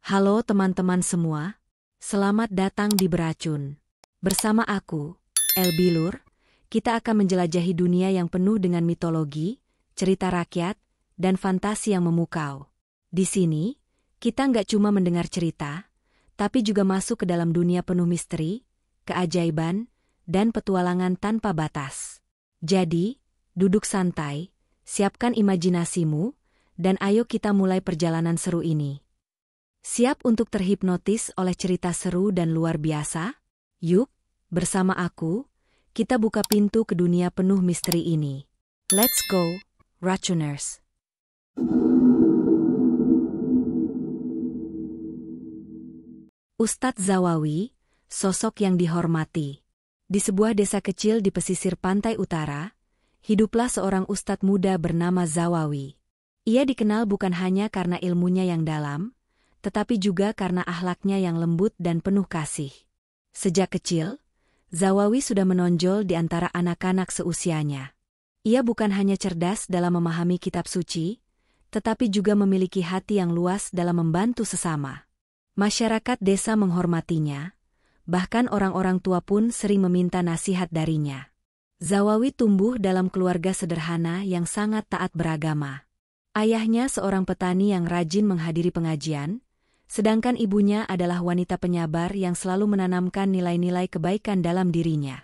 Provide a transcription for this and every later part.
Halo teman-teman semua, selamat datang di Beracun. Bersama aku, Elbilur, kita akan menjelajahi dunia yang penuh dengan mitologi, cerita rakyat, dan fantasi yang memukau. Di sini, kita nggak cuma mendengar cerita, tapi juga masuk ke dalam dunia penuh misteri, keajaiban, dan petualangan tanpa batas. Jadi, duduk santai, siapkan imajinasimu, dan ayo kita mulai perjalanan seru ini. Siap untuk terhipnotis oleh cerita seru dan luar biasa? Yuk, bersama aku, kita buka pintu ke dunia penuh misteri ini. Let's go, Racuners! Ustadz Zawawi, sosok yang dihormati. Di sebuah desa kecil di pesisir pantai utara, hiduplah seorang ustadz muda bernama Zawawi. Ia dikenal bukan hanya karena ilmunya yang dalam, tetapi juga karena akhlaknya yang lembut dan penuh kasih. Sejak kecil, Zawawi sudah menonjol di antara anak-anak seusianya. Ia bukan hanya cerdas dalam memahami kitab suci, tetapi juga memiliki hati yang luas dalam membantu sesama. Masyarakat desa menghormatinya, bahkan orang-orang tua pun sering meminta nasihat darinya. Zawawi tumbuh dalam keluarga sederhana yang sangat taat beragama. Ayahnya seorang petani yang rajin menghadiri pengajian, sedangkan ibunya adalah wanita penyabar yang selalu menanamkan nilai-nilai kebaikan dalam dirinya.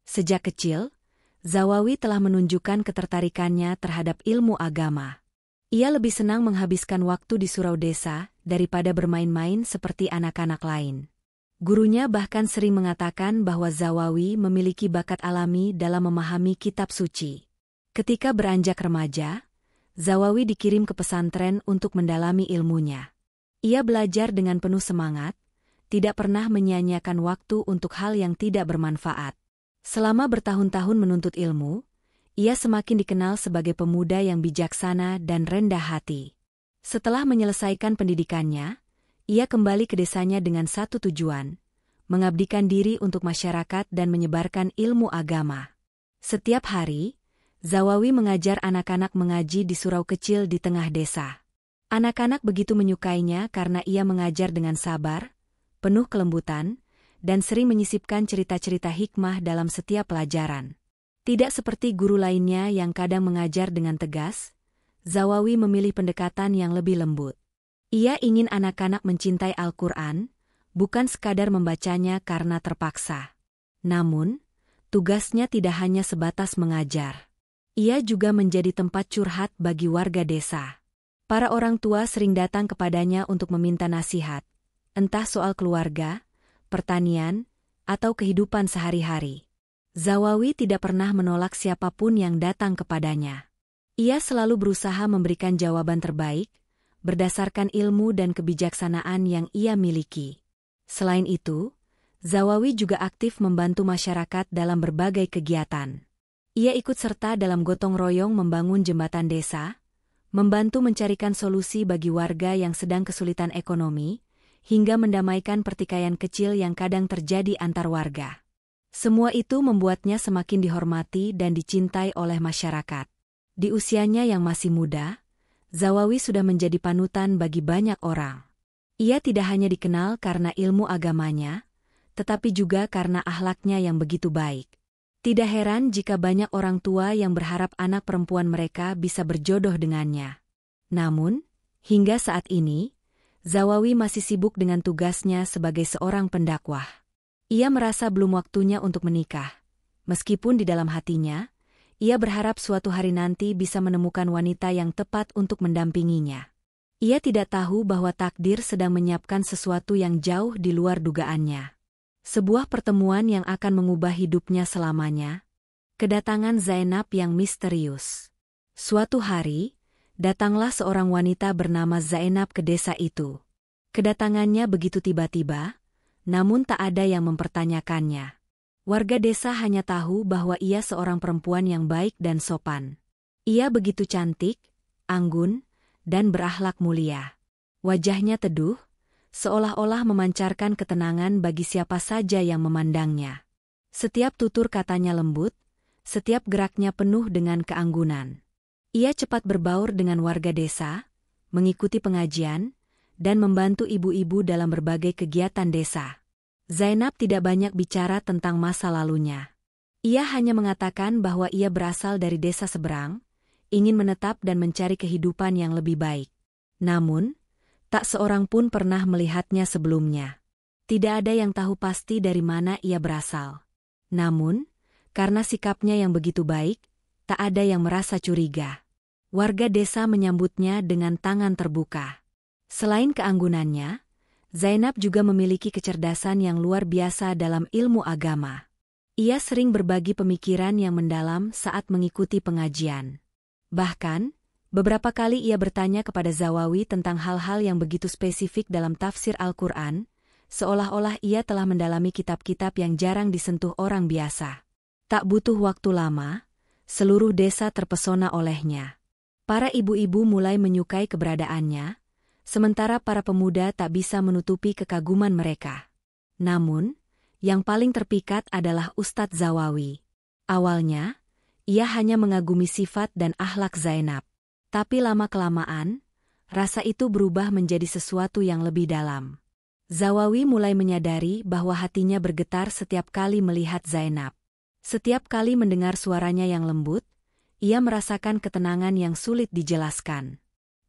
Sejak kecil, Zawawi telah menunjukkan ketertarikannya terhadap ilmu agama. Ia lebih senang menghabiskan waktu di surau desa daripada bermain-main seperti anak-anak lain. Gurunya bahkan sering mengatakan bahwa Zawawi memiliki bakat alami dalam memahami kitab suci. Ketika beranjak remaja, Zawawi dikirim ke pesantren untuk mendalami ilmunya. Ia belajar dengan penuh semangat, tidak pernah menyia-nyiakan waktu untuk hal yang tidak bermanfaat. Selama bertahun-tahun menuntut ilmu, ia semakin dikenal sebagai pemuda yang bijaksana dan rendah hati. Setelah menyelesaikan pendidikannya, ia kembali ke desanya dengan satu tujuan, mengabdikan diri untuk masyarakat dan menyebarkan ilmu agama. Setiap hari, Zawawi mengajar anak-anak mengaji di surau kecil di tengah desa. Anak-anak begitu menyukainya karena ia mengajar dengan sabar, penuh kelembutan, dan sering menyisipkan cerita-cerita hikmah dalam setiap pelajaran. Tidak seperti guru lainnya yang kadang mengajar dengan tegas, Zawawi memilih pendekatan yang lebih lembut. Ia ingin anak-anak mencintai Al-Quran, bukan sekadar membacanya karena terpaksa. Namun, tugasnya tidak hanya sebatas mengajar. Ia juga menjadi tempat curhat bagi warga desa. Para orang tua sering datang kepadanya untuk meminta nasihat, entah soal keluarga, pertanian, atau kehidupan sehari-hari. Zawawi tidak pernah menolak siapapun yang datang kepadanya. Ia selalu berusaha memberikan jawaban terbaik, berdasarkan ilmu dan kebijaksanaan yang ia miliki. Selain itu, Zawawi juga aktif membantu masyarakat dalam berbagai kegiatan. Ia ikut serta dalam gotong royong membangun jembatan desa, membantu mencarikan solusi bagi warga yang sedang kesulitan ekonomi, hingga mendamaikan pertikaian kecil yang kadang terjadi antar warga. Semua itu membuatnya semakin dihormati dan dicintai oleh masyarakat. Di usianya yang masih muda, Zawawi sudah menjadi panutan bagi banyak orang. Ia tidak hanya dikenal karena ilmu agamanya, tetapi juga karena akhlaknya yang begitu baik. Tidak heran jika banyak orang tua yang berharap anak perempuan mereka bisa berjodoh dengannya. Namun, hingga saat ini, Zawawi masih sibuk dengan tugasnya sebagai seorang pendakwah. Ia merasa belum waktunya untuk menikah. Meskipun di dalam hatinya, ia berharap suatu hari nanti bisa menemukan wanita yang tepat untuk mendampinginya. Ia tidak tahu bahwa takdir sedang menyiapkan sesuatu yang jauh di luar dugaannya. Sebuah pertemuan yang akan mengubah hidupnya selamanya. Kedatangan Zainab yang misterius. Suatu hari, datanglah seorang wanita bernama Zainab ke desa itu. Kedatangannya begitu tiba-tiba, namun tak ada yang mempertanyakannya. Warga desa hanya tahu bahwa ia seorang perempuan yang baik dan sopan. Ia begitu cantik, anggun, dan berakhlak mulia. Wajahnya teduh, seolah-olah memancarkan ketenangan bagi siapa saja yang memandangnya. Setiap tutur katanya lembut, setiap geraknya penuh dengan keanggunan. Ia cepat berbaur dengan warga desa, mengikuti pengajian, dan membantu ibu-ibu dalam berbagai kegiatan desa. Zainab tidak banyak bicara tentang masa lalunya. Ia hanya mengatakan bahwa ia berasal dari desa seberang, ingin menetap dan mencari kehidupan yang lebih baik. Namun, tak seorang pun pernah melihatnya sebelumnya. Tidak ada yang tahu pasti dari mana ia berasal. Namun, karena sikapnya yang begitu baik, tak ada yang merasa curiga. Warga desa menyambutnya dengan tangan terbuka. Selain keanggunannya, Zainab juga memiliki kecerdasan yang luar biasa dalam ilmu agama. Ia sering berbagi pemikiran yang mendalam saat mengikuti pengajian. Bahkan, beberapa kali ia bertanya kepada Zawawi tentang hal-hal yang begitu spesifik dalam tafsir Al-Quran, seolah-olah ia telah mendalami kitab-kitab yang jarang disentuh orang biasa. Tak butuh waktu lama, seluruh desa terpesona olehnya. Para ibu-ibu mulai menyukai keberadaannya, sementara para pemuda tak bisa menutupi kekaguman mereka. Namun, yang paling terpikat adalah Ustadz Zawawi. Awalnya, ia hanya mengagumi sifat dan akhlak Zainab. Tapi lama-kelamaan, rasa itu berubah menjadi sesuatu yang lebih dalam. Zawawi mulai menyadari bahwa hatinya bergetar setiap kali melihat Zainab. Setiap kali mendengar suaranya yang lembut, ia merasakan ketenangan yang sulit dijelaskan.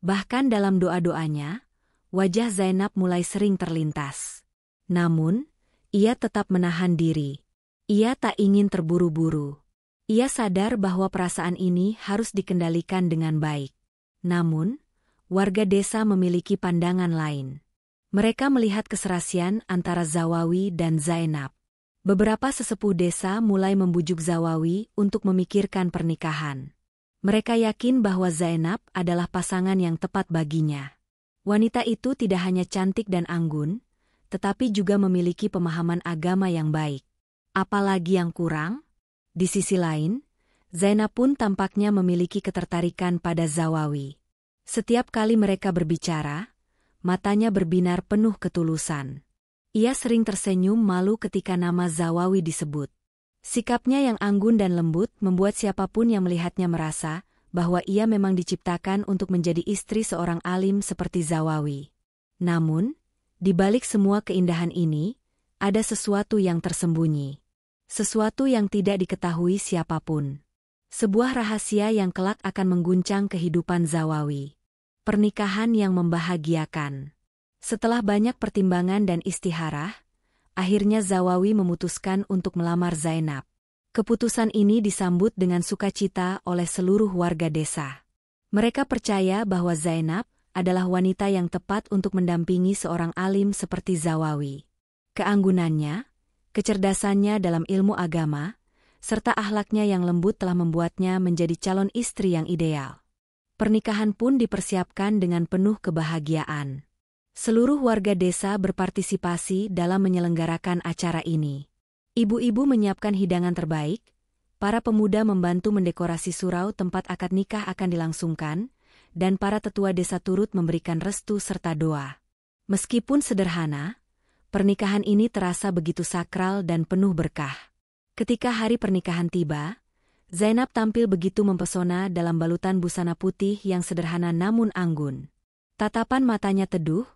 Bahkan dalam doa-doanya, wajah Zainab mulai sering terlintas. Namun, ia tetap menahan diri. Ia tak ingin terburu-buru. Ia sadar bahwa perasaan ini harus dikendalikan dengan baik. Namun, warga desa memiliki pandangan lain. Mereka melihat keserasian antara Zawawi dan Zainab. Beberapa sesepuh desa mulai membujuk Zawawi untuk memikirkan pernikahan. Mereka yakin bahwa Zainab adalah pasangan yang tepat baginya. Wanita itu tidak hanya cantik dan anggun, tetapi juga memiliki pemahaman agama yang baik. Apalagi yang kurang? Di sisi lain, Zainab pun tampaknya memiliki ketertarikan pada Zawawi. Setiap kali mereka berbicara, matanya berbinar penuh ketulusan. Ia sering tersenyum malu ketika nama Zawawi disebut. Sikapnya yang anggun dan lembut membuat siapapun yang melihatnya merasa bahwa ia memang diciptakan untuk menjadi istri seorang alim seperti Zawawi. Namun, di balik semua keindahan ini, ada sesuatu yang tersembunyi. Sesuatu yang tidak diketahui siapapun. Sebuah rahasia yang kelak akan mengguncang kehidupan Zawawi. Pernikahan yang membahagiakan. Setelah banyak pertimbangan dan istiharah, akhirnya Zawawi memutuskan untuk melamar Zainab. Keputusan ini disambut dengan sukacita oleh seluruh warga desa. Mereka percaya bahwa Zainab adalah wanita yang tepat untuk mendampingi seorang alim seperti Zawawi. Keanggunannya, kecerdasannya dalam ilmu agama, serta akhlaknya yang lembut telah membuatnya menjadi calon istri yang ideal. Pernikahan pun dipersiapkan dengan penuh kebahagiaan. Seluruh warga desa berpartisipasi dalam menyelenggarakan acara ini. Ibu-ibu menyiapkan hidangan terbaik, para pemuda membantu mendekorasi surau tempat akad nikah akan dilangsungkan, dan para tetua desa turut memberikan restu serta doa. Meskipun sederhana, pernikahan ini terasa begitu sakral dan penuh berkah. Ketika hari pernikahan tiba, Zainab tampil begitu mempesona dalam balutan busana putih yang sederhana namun anggun. Tatapan matanya teduh,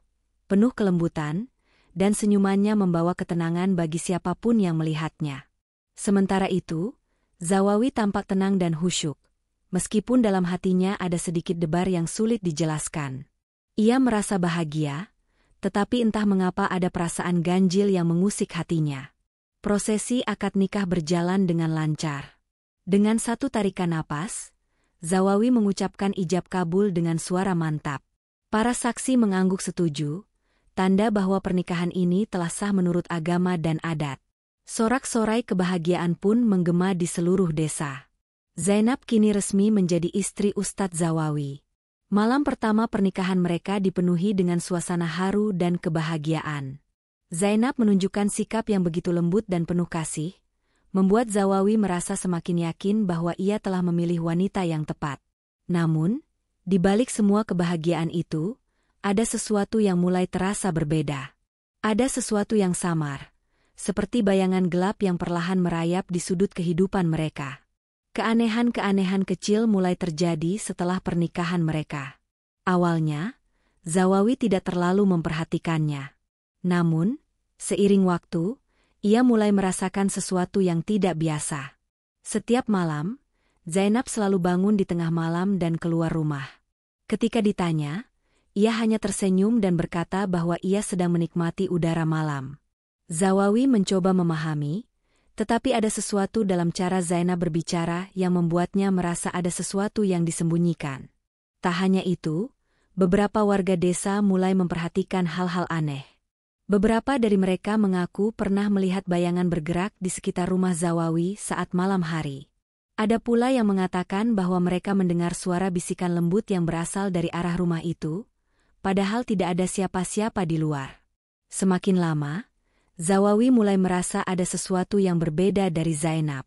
penuh kelembutan, dan senyumannya membawa ketenangan bagi siapapun yang melihatnya. Sementara itu, Zawawi tampak tenang dan khusyuk. Meskipun dalam hatinya ada sedikit debar yang sulit dijelaskan. Ia merasa bahagia, tetapi entah mengapa ada perasaan ganjil yang mengusik hatinya. Prosesi akad nikah berjalan dengan lancar. Dengan satu tarikan napas, Zawawi mengucapkan ijab kabul dengan suara mantap. Para saksi mengangguk setuju, tanda bahwa pernikahan ini telah sah menurut agama dan adat. Sorak-sorai kebahagiaan pun menggema di seluruh desa. Zainab kini resmi menjadi istri Ustadz Zawawi. Malam pertama pernikahan mereka dipenuhi dengan suasana haru dan kebahagiaan. Zainab menunjukkan sikap yang begitu lembut dan penuh kasih, membuat Zawawi merasa semakin yakin bahwa ia telah memilih wanita yang tepat. Namun, di balik semua kebahagiaan itu, ada sesuatu yang mulai terasa berbeda. Ada sesuatu yang samar, seperti bayangan gelap yang perlahan merayap di sudut kehidupan mereka. Keanehan-keanehan kecil mulai terjadi setelah pernikahan mereka. Awalnya, Zawawi tidak terlalu memperhatikannya. Namun, seiring waktu, ia mulai merasakan sesuatu yang tidak biasa. Setiap malam, Zainab selalu bangun di tengah malam dan keluar rumah. Ketika ditanya, ia hanya tersenyum dan berkata bahwa ia sedang menikmati udara malam. Zawawi mencoba memahami, tetapi ada sesuatu dalam cara Zainab berbicara yang membuatnya merasa ada sesuatu yang disembunyikan. Tak hanya itu, beberapa warga desa mulai memperhatikan hal-hal aneh. Beberapa dari mereka mengaku pernah melihat bayangan bergerak di sekitar rumah Zawawi saat malam hari. Ada pula yang mengatakan bahwa mereka mendengar suara bisikan lembut yang berasal dari arah rumah itu, padahal tidak ada siapa-siapa di luar. Semakin lama, Zawawi mulai merasa ada sesuatu yang berbeda dari Zainab.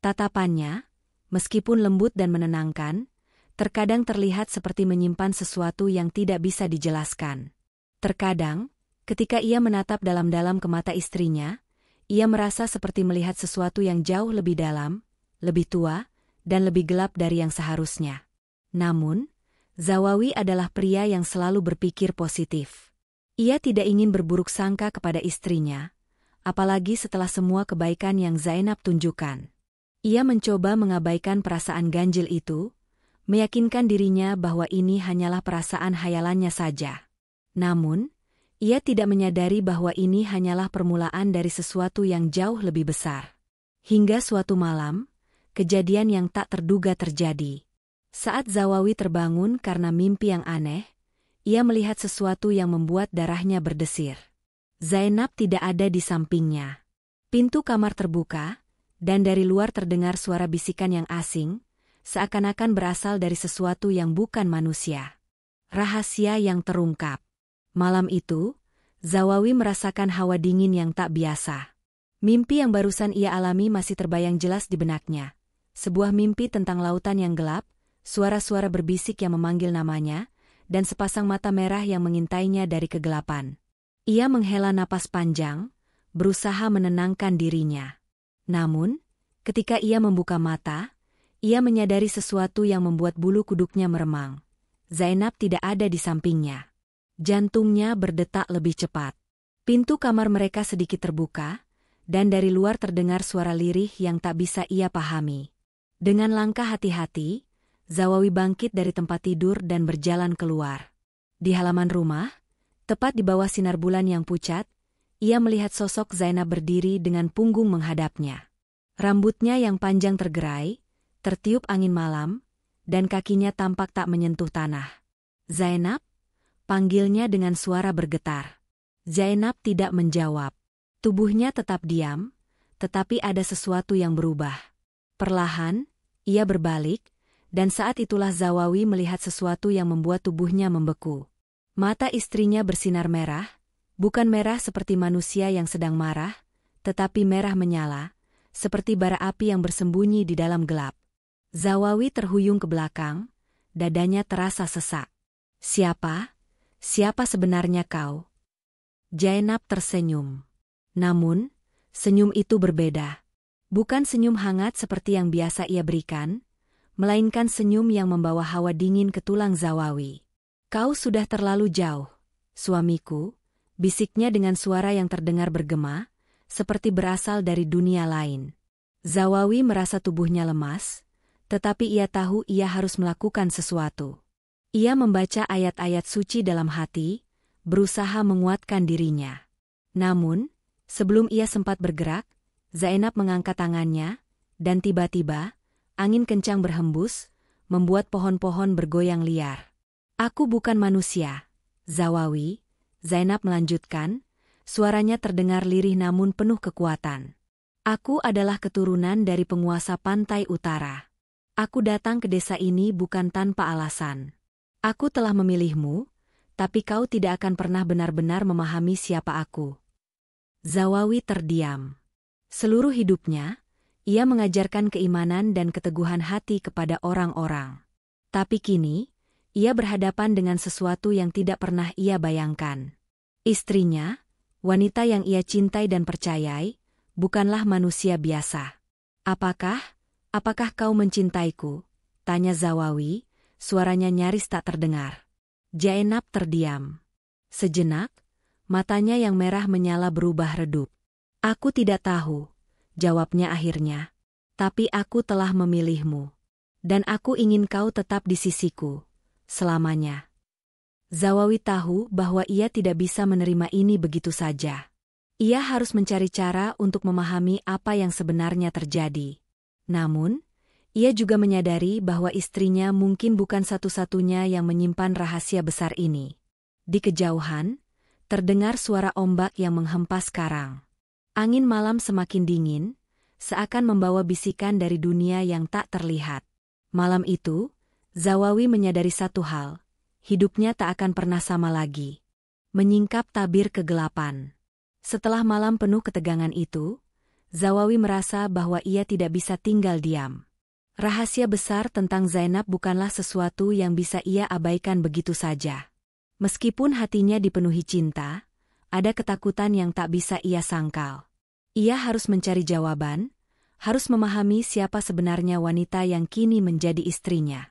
Tatapannya, meskipun lembut dan menenangkan, terkadang terlihat seperti menyimpan sesuatu yang tidak bisa dijelaskan. Terkadang, ketika ia menatap dalam-dalam ke mata istrinya, ia merasa seperti melihat sesuatu yang jauh lebih dalam, lebih tua, dan lebih gelap dari yang seharusnya. Namun, Zawawi adalah pria yang selalu berpikir positif. Ia tidak ingin berburuk sangka kepada istrinya, apalagi setelah semua kebaikan yang Zainab tunjukkan. Ia mencoba mengabaikan perasaan ganjil itu, meyakinkan dirinya bahwa ini hanyalah perasaan hayalannya saja. Namun, ia tidak menyadari bahwa ini hanyalah permulaan dari sesuatu yang jauh lebih besar. Hingga suatu malam, kejadian yang tak terduga terjadi. Saat Zawawi terbangun karena mimpi yang aneh, ia melihat sesuatu yang membuat darahnya berdesir. Zainab tidak ada di sampingnya. Pintu kamar terbuka, dan dari luar terdengar suara bisikan yang asing, seakan-akan berasal dari sesuatu yang bukan manusia. Rahasia yang terungkap. Malam itu, Zawawi merasakan hawa dingin yang tak biasa. Mimpi yang barusan ia alami masih terbayang jelas di benaknya. Sebuah mimpi tentang lautan yang gelap, suara-suara berbisik yang memanggil namanya, dan sepasang mata merah yang mengintainya dari kegelapan. Ia menghela napas panjang, berusaha menenangkan dirinya. Namun, ketika ia membuka mata, ia menyadari sesuatu yang membuat bulu kuduknya meremang. Zainab tidak ada di sampingnya. Jantungnya berdetak lebih cepat. Pintu kamar mereka sedikit terbuka, dan dari luar terdengar suara lirih yang tak bisa ia pahami. Dengan langkah hati-hati, Zawawi bangkit dari tempat tidur dan berjalan keluar. Di halaman rumah, tepat di bawah sinar bulan yang pucat, ia melihat sosok Zainab berdiri dengan punggung menghadapnya. Rambutnya yang panjang tergerai, tertiup angin malam, dan kakinya tampak tak menyentuh tanah. "Zainab?" panggilnya dengan suara bergetar. Zainab tidak menjawab. Tubuhnya tetap diam, tetapi ada sesuatu yang berubah. Perlahan, ia berbalik, dan saat itulah Zawawi melihat sesuatu yang membuat tubuhnya membeku. Mata istrinya bersinar merah, bukan merah seperti manusia yang sedang marah, tetapi merah menyala, seperti bara api yang bersembunyi di dalam gelap. Zawawi terhuyung ke belakang, dadanya terasa sesak. "Siapa? Siapa sebenarnya kau?" Zainab tersenyum. Namun, senyum itu berbeda. Bukan senyum hangat seperti yang biasa ia berikan, melainkan senyum yang membawa hawa dingin ke tulang Zawawi. "Kau sudah terlalu jauh, suamiku," bisiknya dengan suara yang terdengar bergema, seperti berasal dari dunia lain. Zawawi merasa tubuhnya lemas, tetapi ia tahu ia harus melakukan sesuatu. Ia membaca ayat-ayat suci dalam hati, berusaha menguatkan dirinya. Namun, sebelum ia sempat bergerak, Zainab mengangkat tangannya, dan tiba-tiba, angin kencang berhembus, membuat pohon-pohon bergoyang liar. "Aku bukan manusia, Zawawi," Zainab melanjutkan, suaranya terdengar lirih namun penuh kekuatan. "Aku adalah keturunan dari penguasa pantai utara. Aku datang ke desa ini bukan tanpa alasan. Aku telah memilihmu, tapi kau tidak akan pernah benar-benar memahami siapa aku." Zawawi terdiam. Seluruh hidupnya, ia mengajarkan keimanan dan keteguhan hati kepada orang-orang. Tapi kini, ia berhadapan dengan sesuatu yang tidak pernah ia bayangkan. Istrinya, wanita yang ia cintai dan percayai, bukanlah manusia biasa. Apakah kau mencintaiku?" tanya Zawawi, suaranya nyaris tak terdengar. Zainab terdiam. Sejenak, matanya yang merah menyala berubah redup. Aku tidak tahu, jawabnya akhirnya. Tapi aku telah memilihmu. Dan aku ingin kau tetap di sisiku. Selamanya. Zawawi tahu bahwa ia tidak bisa menerima ini begitu saja. Ia harus mencari cara untuk memahami apa yang sebenarnya terjadi. Namun, ia juga menyadari bahwa istrinya mungkin bukan satu-satunya yang menyimpan rahasia besar ini. Di kejauhan, terdengar suara ombak yang menghempas karang. Angin malam semakin dingin, seakan membawa bisikan dari dunia yang tak terlihat. Malam itu, Zawawi menyadari satu hal, hidupnya tak akan pernah sama lagi. Menyingkap tabir kegelapan. Setelah malam penuh ketegangan itu, Zawawi merasa bahwa ia tidak bisa tinggal diam. Rahasia besar tentang Zainab bukanlah sesuatu yang bisa ia abaikan begitu saja. Meskipun hatinya dipenuhi cinta, ada ketakutan yang tak bisa ia sangkal. Ia harus mencari jawaban, harus memahami siapa sebenarnya wanita yang kini menjadi istrinya.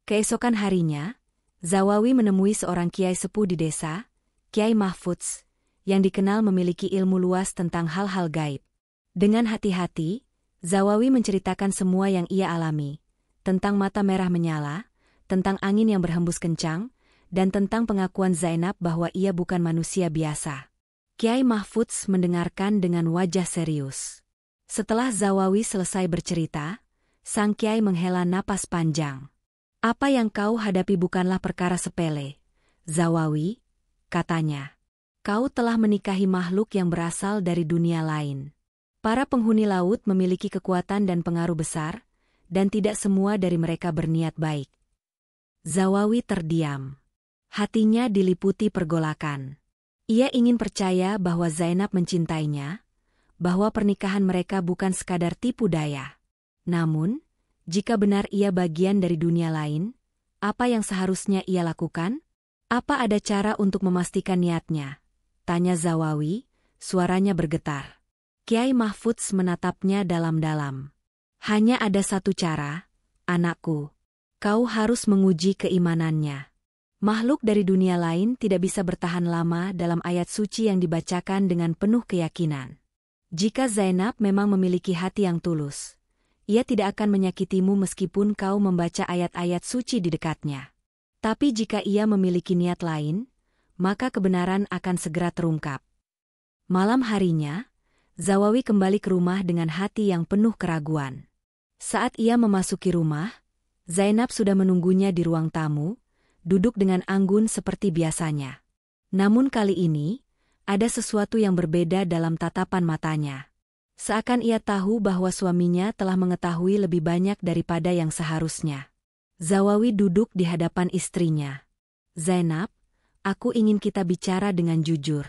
Keesokan harinya, Zawawi menemui seorang kiai sepuh di desa, Kiai Mahfudz, yang dikenal memiliki ilmu luas tentang hal-hal gaib. Dengan hati-hati, Zawawi menceritakan semua yang ia alami, tentang mata merah menyala, tentang angin yang berhembus kencang, dan tentang pengakuan Zainab bahwa ia bukan manusia biasa. Kiai Mahfudz mendengarkan dengan wajah serius. Setelah Zawawi selesai bercerita, sang kiai menghela napas panjang. Apa yang kau hadapi bukanlah perkara sepele, Zawawi, katanya. Kau telah menikahi makhluk yang berasal dari dunia lain. Para penghuni laut memiliki kekuatan dan pengaruh besar, dan tidak semua dari mereka berniat baik. Zawawi terdiam. Hatinya diliputi pergolakan. Ia ingin percaya bahwa Zainab mencintainya, bahwa pernikahan mereka bukan sekadar tipu daya. Namun, jika benar ia bagian dari dunia lain, apa yang seharusnya ia lakukan? Apa ada cara untuk memastikan niatnya? Tanya Zawawi, suaranya bergetar. Kiai Mahfudz menatapnya dalam-dalam. Hanya ada satu cara, anakku. Kau harus menguji keimanannya. Makhluk dari dunia lain tidak bisa bertahan lama dalam ayat suci yang dibacakan dengan penuh keyakinan. Jika Zainab memang memiliki hati yang tulus, ia tidak akan menyakitimu meskipun kau membaca ayat-ayat suci di dekatnya. Tapi jika ia memiliki niat lain, maka kebenaran akan segera terungkap. Malam harinya, Zawawi kembali ke rumah dengan hati yang penuh keraguan. Saat ia memasuki rumah, Zainab sudah menunggunya di ruang tamu, duduk dengan anggun seperti biasanya. Namun kali ini, ada sesuatu yang berbeda dalam tatapan matanya. Seakan ia tahu bahwa suaminya telah mengetahui lebih banyak daripada yang seharusnya. Zawawi duduk di hadapan istrinya. Zainab, aku ingin kita bicara dengan jujur.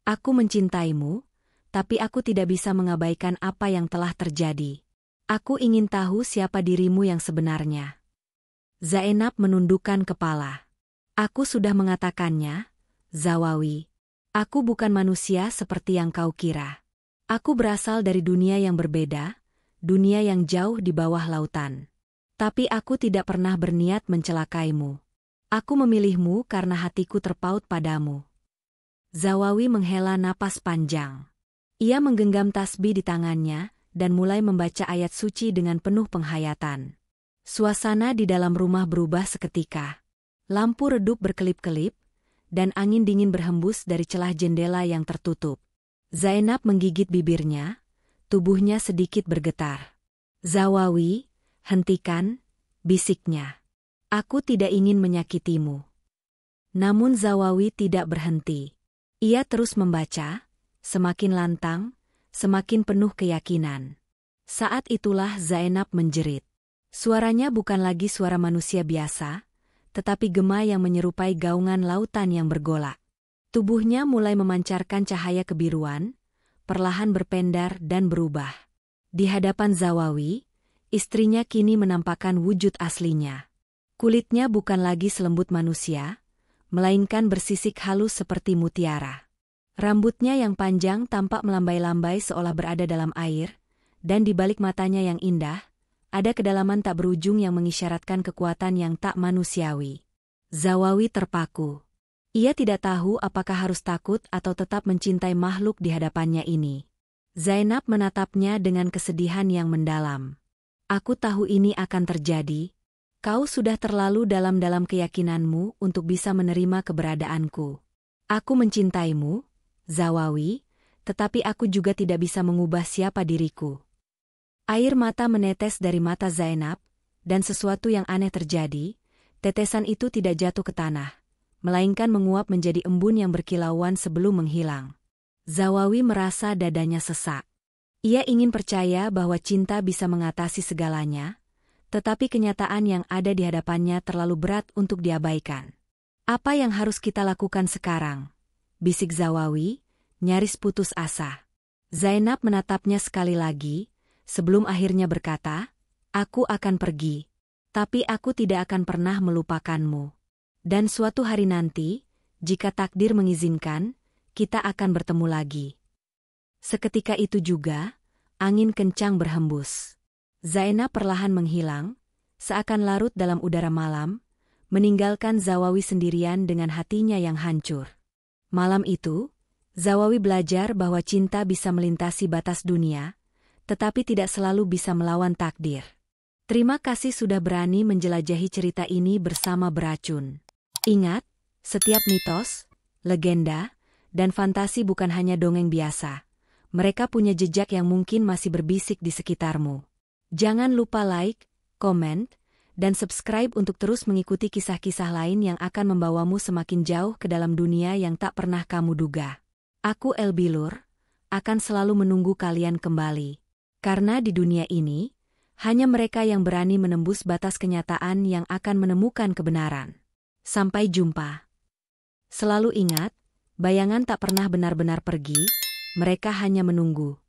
Aku mencintaimu, tapi aku tidak bisa mengabaikan apa yang telah terjadi. Aku ingin tahu siapa dirimu yang sebenarnya. Zainab menundukkan kepala. Aku sudah mengatakannya, Zawawi. Aku bukan manusia seperti yang kau kira. Aku berasal dari dunia yang berbeda, dunia yang jauh di bawah lautan. Tapi aku tidak pernah berniat mencelakaimu. Aku memilihmu karena hatiku terpaut padamu. Zawawi menghela napas panjang. Ia menggenggam tasbih di tangannya dan mulai membaca ayat suci dengan penuh penghayatan. Suasana di dalam rumah berubah seketika. Lampu redup berkelip-kelip, dan angin dingin berhembus dari celah jendela yang tertutup. Zainab menggigit bibirnya, tubuhnya sedikit bergetar. Zawawi, hentikan, bisiknya. Aku tidak ingin menyakitimu. Namun Zawawi tidak berhenti. Ia terus membaca, semakin lantang, semakin penuh keyakinan. Saat itulah Zainab menjerit. Suaranya bukan lagi suara manusia biasa, tetapi gema yang menyerupai gaungan lautan yang bergolak. Tubuhnya mulai memancarkan cahaya kebiruan, perlahan berpendar dan berubah. Di hadapan Zawawi, istrinya kini menampakkan wujud aslinya. Kulitnya bukan lagi selembut manusia, melainkan bersisik halus seperti mutiara. Rambutnya yang panjang tampak melambai-lambai seolah berada dalam air, dan di balik matanya yang indah, ada kedalaman tak berujung yang mengisyaratkan kekuatan yang tak manusiawi. Zawawi terpaku. Ia tidak tahu apakah harus takut atau tetap mencintai makhluk di hadapannya ini. Zainab menatapnya dengan kesedihan yang mendalam. Aku tahu ini akan terjadi. Kau sudah terlalu dalam keyakinanmu untuk bisa menerima keberadaanku. Aku mencintaimu, Zawawi, tetapi aku juga tidak bisa mengubah siapa diriku. Air mata menetes dari mata Zainab, dan sesuatu yang aneh terjadi. Tetesan itu tidak jatuh ke tanah, melainkan menguap menjadi embun yang berkilauan sebelum menghilang. Zawawi merasa dadanya sesak. Ia ingin percaya bahwa cinta bisa mengatasi segalanya, tetapi kenyataan yang ada di hadapannya terlalu berat untuk diabaikan. Apa yang harus kita lakukan sekarang? Bisik Zawawi, nyaris putus asa. Zainab menatapnya sekali lagi, sebelum akhirnya berkata, "Aku akan pergi. Tapi aku tidak akan pernah melupakanmu. Dan suatu hari nanti, jika takdir mengizinkan, kita akan bertemu lagi." Seketika itu juga, angin kencang berhembus. Zainab perlahan menghilang, seakan larut dalam udara malam, meninggalkan Zawawi sendirian dengan hatinya yang hancur. Malam itu, Zawawi belajar bahwa cinta bisa melintasi batas dunia, tetapi tidak selalu bisa melawan takdir. Terima kasih sudah berani menjelajahi cerita ini bersama Beracun. Ingat, setiap mitos, legenda, dan fantasi bukan hanya dongeng biasa. Mereka punya jejak yang mungkin masih berbisik di sekitarmu. Jangan lupa like, komen, dan subscribe untuk terus mengikuti kisah-kisah lain yang akan membawamu semakin jauh ke dalam dunia yang tak pernah kamu duga. Aku Elbilur, akan selalu menunggu kalian kembali. Karena di dunia ini, hanya mereka yang berani menembus batas kenyataan yang akan menemukan kebenaran. Sampai jumpa. Selalu ingat, bayangan tak pernah benar-benar pergi, mereka hanya menunggu.